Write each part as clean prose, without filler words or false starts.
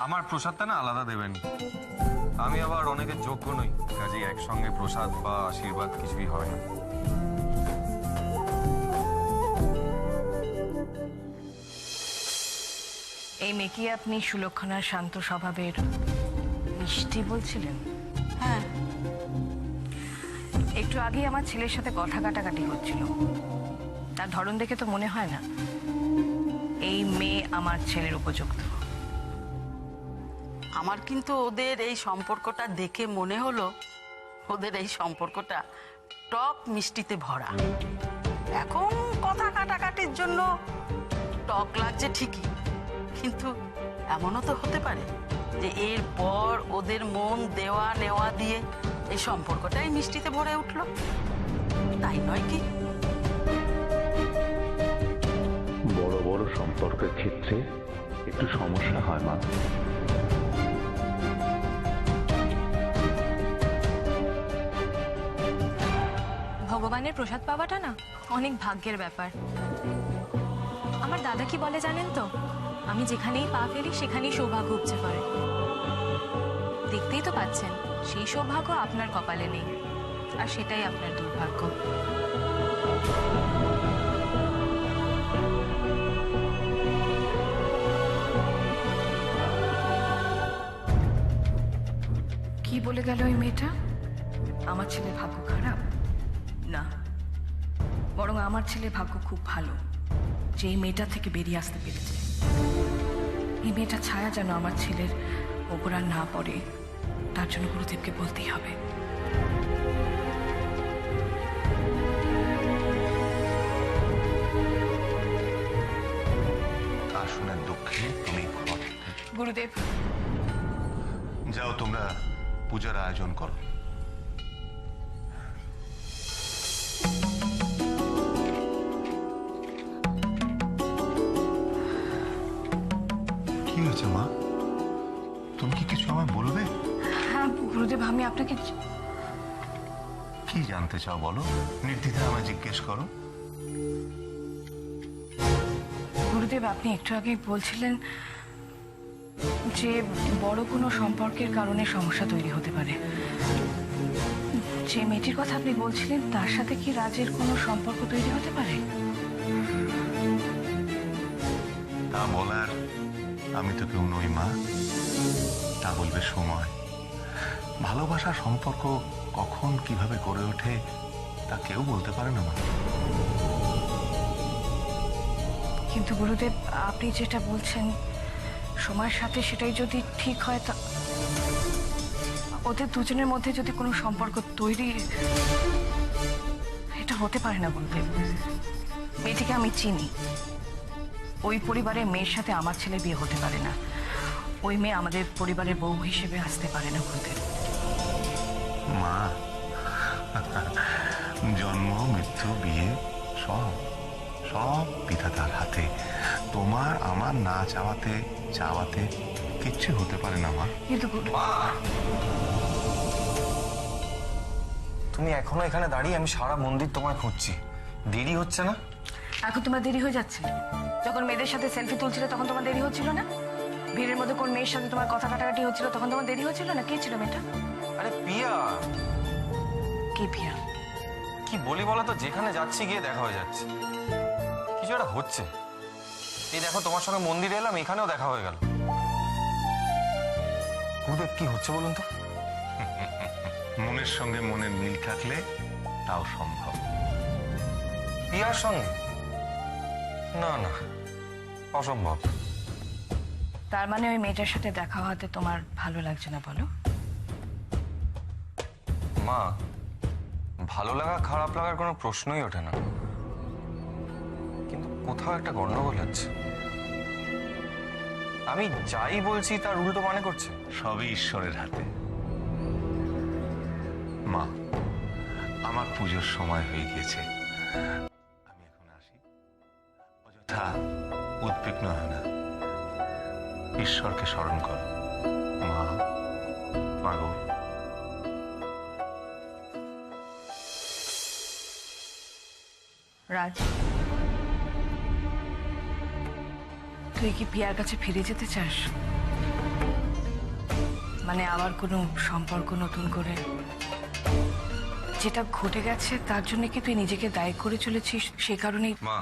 আমার প্রসাদটা না আলাদা দেবেন। আমি আবার অনেকের যোগ্য নই, কাজেই একসঙ্গে প্রসাদ বা আশীর্বাদ কিছুই হয় না। এই মেয়েকে আপনি সুলক্ষণার শান্ত স্বভাবের মিষ্টি বলছিলেন? হ্যাঁ, একটু আগেই আমার ছেলের সাথে কথা কাটাকাটি হচ্ছিল। তার ধরন দেখে তো মনে হয় না এই মেয়ে আমার ছেলের উপযুক্ত। আমার কিন্তু ওদের এই সম্পর্কটা দেখে মনে হলো ওদের এই সম্পর্কটা টক মিষ্টিতে ভরা। এখন কথা কাটাকাটির জন্য টক লাগছে ঠিকই, কিন্তু এমনও তো হতে পারে যে এরপর ওদের মন দেওয়া নেওয়া দিয়ে এই সম্পর্কটাই মিষ্টিতে ভরে উঠলো, তাই নয় কি? বড় বড় সম্পর্কের ক্ষেত্রে একটু সমস্যা হয় মা। ভগবানের প্রসাদ পাওয়াটা না অনেক ভাগ্যের ব্যাপার। আমার দাদা কি বলে জানেন তো, আমি যেখানেই পা ফেলি সেখানেই সৌভাগ্য উপচে পড়ে। দেখতেই তো পাচ্ছেন সেই সৌভাগ্য আপনার কপালে নেই, আর সেটাই আপনার দুর্ভাগ্য। কি বলে গেল ওই মেয়েটা? আমার ছেলের ভাগ্য খারাপ? না, বরং আমার ছেলের ভাগ্য খুব ভালো যে এই মেয়েটা থেকে বেরিয়ে আসতে পেরেছে। এই মেয়েটা ছায়া যেন আমার ছেলের ওপর আর না পড়ে, তার জন্য গুরুদেবকে বলতেই হবে। তা শুনে দুঃখে তুমি ঘর গুরুদেব, যাও, তোমরা পূজার আয়োজন করো। কি হয়েছে মা? তুমি কি কিছু আমায় বলবে? হ্যাঁ গুরুদেব, আমি আপনাকে কি জানতে চাও বলো, নির্দ্বিধায় আমায় জিজ্ঞেস করো। গুরুদেব, আপনি একটু আগে বলছিলেন যে বড় কোনো সম্পর্কের কারণে সমস্যা তৈরি হতে পারে। যে মেয়েটির কথা আপনি বলছিলেন তার সাথে কি রাজের কোনো সম্পর্ক তৈরি হতে পারে? তা বলার আমি তো কেউ নই মা, তা বলবে সময়। ভালোবাসার সম্পর্ক কখন কিভাবে গড়ে ওঠে তা কেউ বলতে পারে না মা। কিন্তু গুরুদেব, আপনি যেটা বলছেন সময়ের সাথে সেটাই যদি ঠিক হয়, তা ওদের দুজনের মধ্যে যদি কোনো সম্পর্ক তৈরি, এটা হতে পারে না গুরুদেব। মেয়েটিকে আমি চিনি, ওই পরিবারের মেয়ের সাথে আমার ছেলে বিয়ে হতে পারে না। ওই মেয়ে আমাদের পরিবারের বউ হিসেবে আসতে পারে না গুরুদেব। মা, জন্ম মৃত্যু বিয়ে সব সব বিধাতার হাতে। তোমার আমার না চাওয়াতে চাওয়াতে কিচ্ছু হতে পারে না মা। কিন্তু তুমি এখনো এখানে দাঁড়িয়ে, আমি সারা মন্দির তোমায় খুঁজছি, দেরি হচ্ছে না? এখন তোমার দেরি হয়ে যাচ্ছে। যখন মেয়েদের সাথে সেলফি তুলছিলে তখন তোমার দেরি হচ্ছিল না? ভিড়ের মধ্যে কোন মেয়ের সাথে তোমার কথা কাটাকাটি হচ্ছিল তখন তোমার দেরি হচ্ছিল না? কে ছিল মেয়েটা? আরে পিয়া। কে পিয়া? কি বলি বলো তো, যেখানে যাচ্ছি গিয়ে দেখা হয়ে যাচ্ছে। কিছু একটা হচ্ছে। এই দেখো, তোমার সঙ্গে মন্দিরে এলাম, এখানেও দেখা হয়ে গেল। গুরুদেব, কি হচ্ছে বলুন তো? মনের সঙ্গে মনের মিল থাকলে তাও সম্ভব। পিয়ার সঙ্গে? না না, অসম্ভব। তার মানে ওই মেয়েটার সাথে দেখা হওয়াতে তোমার ভালো লাগছে না? বলো মা, ভালো লাগা খারাপ লাগার কোনো প্রশ্নই ওঠে না, কিন্তু কোথাও একটা গন্ডগোল হচ্ছে। আমি যাই বলছি তার উল্টো মানে করছে। সবই ঈশ্বরের হাতে। মা, আমার পুজোর সময় হয়ে গিয়েছে, আমি এখন আসি। অযথা উদ্বিগ্ন হয় না, ঈশ্বরকে স্মরণ করো। মা, মাগো। রাজ, তুই কি পিয়ার কাছে ফিরে যেতে চাস? মানে আবার কোনো সম্পর্ক নতুন করে? যেটা ঘটে গেছে তার জন্য কি তুই নিজেকে দায়ী করে চলেছিস? সে কারণেই মা,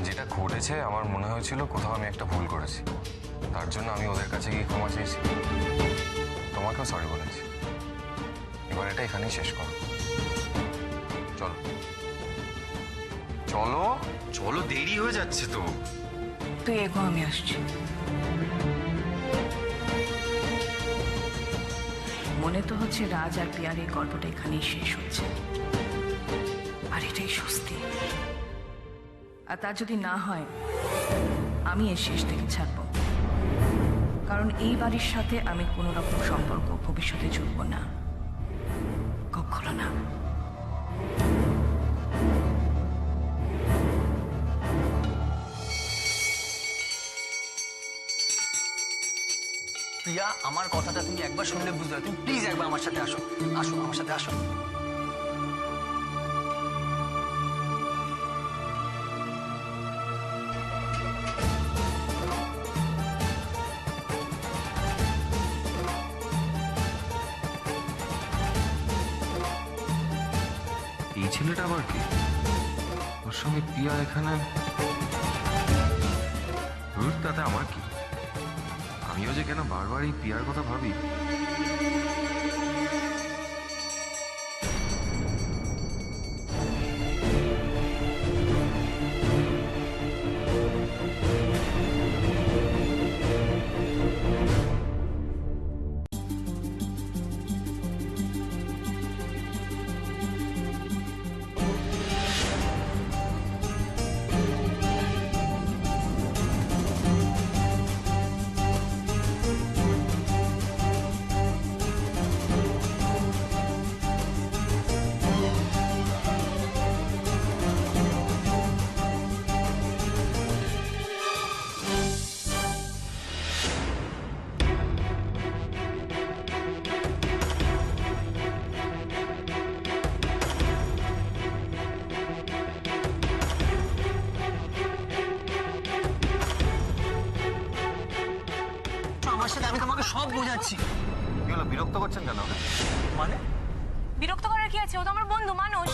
যেটা ঘটেছে আমার মনে হয়েছিল কোথাও আমি একটা ভুল করেছি, তার জন্য আমি ওদের কাছে গিয়ে ক্ষমা চেয়েছি, তোমাকেও সরি বলেছি। এবার এটা এখানেই শেষ করো। চলো চলো চলো, দেরি হয়ে যাচ্ছে তো। তুই এগো, আমি আসছি। মনে তো হচ্ছে রাজ আর পিয়ার এই গল্পটা এখানেই শেষ হচ্ছে, আর এটাই স্বস্তি। আর তা যদি না হয়, আমি এর শেষ থেকে ছাড়বো, কারণ এই বাড়ির সাথে আমি কোনো রকম সম্পর্ক ভবিষ্যতে জুড়ব না, কখনো না। প্রিয়া, আমার কথাটা তুমি একবার শুনলে বুঝতে পারো। তুমি প্লিজ একবার আমার সাথে আসো, আসো আমার সাথে আসো। এই ছেলেটা আবার কি? ওর সঙ্গে পিয়া এখানে? ধুর, তাতে আমার কি? আমিও যে কেন বারবার এই পিয়ার কথা ভাবি। আমার সাথে, আমি তোমাকে সব বোঝাচ্ছি। কি হলো, বিরক্ত করছেন কেন? মানে বিরক্ত করার কি আছে? ও তো আমার বন্ধু মানুষ।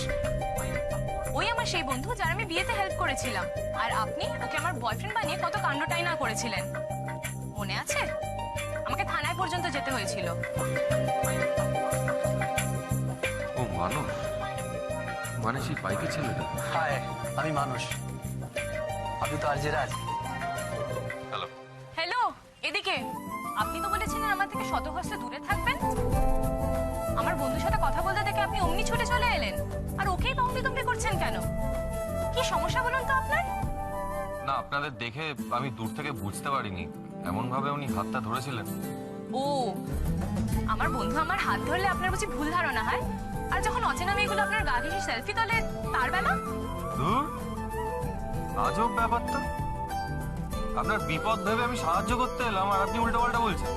ওই আমার সেই বন্ধু যার আমি বিয়েতে হেল্প করেছিলাম, আর আপনি ওকে আমার বয়ফ্রেন্ড বানিয়ে কত কাণ্ডটাই না করেছিলেন, মনে আছে? আমাকে থানায় পর্যন্ত যেতে হয়েছিল। ও মানুষ, মানে সেই বাইকের ছেলেটা? হায়, আমি মানুষ, আপনি তো আর যে রাজ। হ্যালো। হ্যালো, এদিকে। আপনি তো বলেছিলেন আমার থেকে শত হস্তে দূরে থাকবেন। আমার বন্ধুর সাথে কথা বলতে দেখে আপনি অমনি ছুটে চলে এলেন, আর ওকেই তম্বি করছেন কেন? কি সমস্যা বলুন তো আপনার? না, আপনাদের দেখে আমি দূর থেকে বুঝতে পারিনি এমন ভাবে উনি হাতটা ধরেছিলেন। ও, আমার বন্ধু আমার হাত ধরলে আপনার বুঝি ভুল ধারণা হয়? আর যখন অচেনা মেয়েগুলো আপনার গা ঘেঁষে সেলফি তোলে, তার বেলা? ধুর, আজব ব্যাপার তো। আপনার বিপদ ভেবে আমি সাহায্য করতে এলাম, আর আপনি উল্টো পাল্টা বলছেন।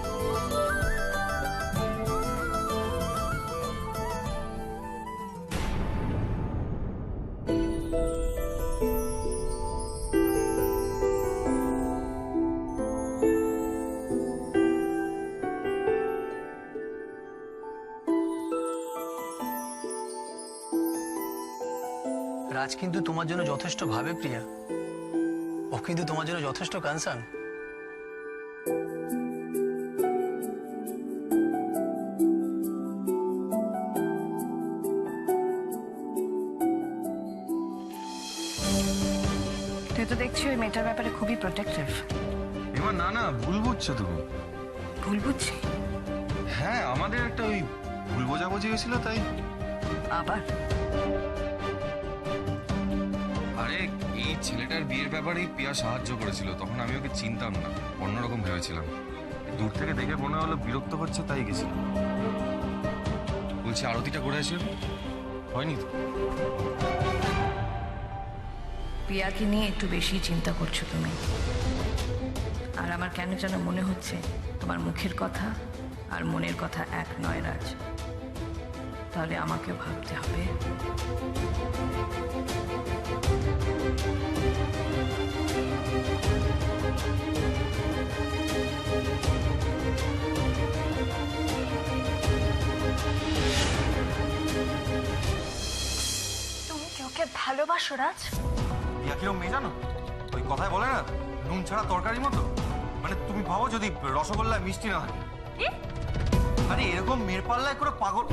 রাজ কিন্তু তোমার জন্য যথেষ্ট ভাবে প্রিয়া, ও কিন্তু তোমার জন্য যথেষ্ট কনসার্ন। তুই তো দেখছি ওই মেয়েটার ব্যাপারে খুবই প্রোটেক্টিভ। এবার না না, ভুল বুঝছো তুমি। ভুল বুঝছি? হ্যাঁ, আমাদের একটা ওই ভুল বোঝাবুঝি হয়েছিল, তাই। আবার? আরে, এই ছেলেটার বিয়ের ব্যাপারেই পিয়া সাহায্য করেছিল, তখন আমি ওকে চিনতাম না, অন্যরকম ভেবেছিলাম। দূর থেকে দেখে মনে হলো বিরক্ত করছে, তাই গেছিলাম। বলছি আরতিটা করে আসি, হয়নি তো? পিয়াকে নিয়ে একটু বেশি চিন্তা করছো তুমি, আর আমার কেন যেন মনে হচ্ছে তোমার মুখের কথা আর মনের কথা এক নয় রাজ। তাহলে আমাকেও ভাবতে হবে। ভালোবাসো রাজ? ইয়া কিরম মেয়ে জানো, ওই কথায় বলে না নুন ছাড়া তরকারির মতো। মানে তুমি ভাবো যদি রসগোল্লা মিষ্টি না থাকে, আরে এরকম মেয়ের পাল্লায় করে পাগল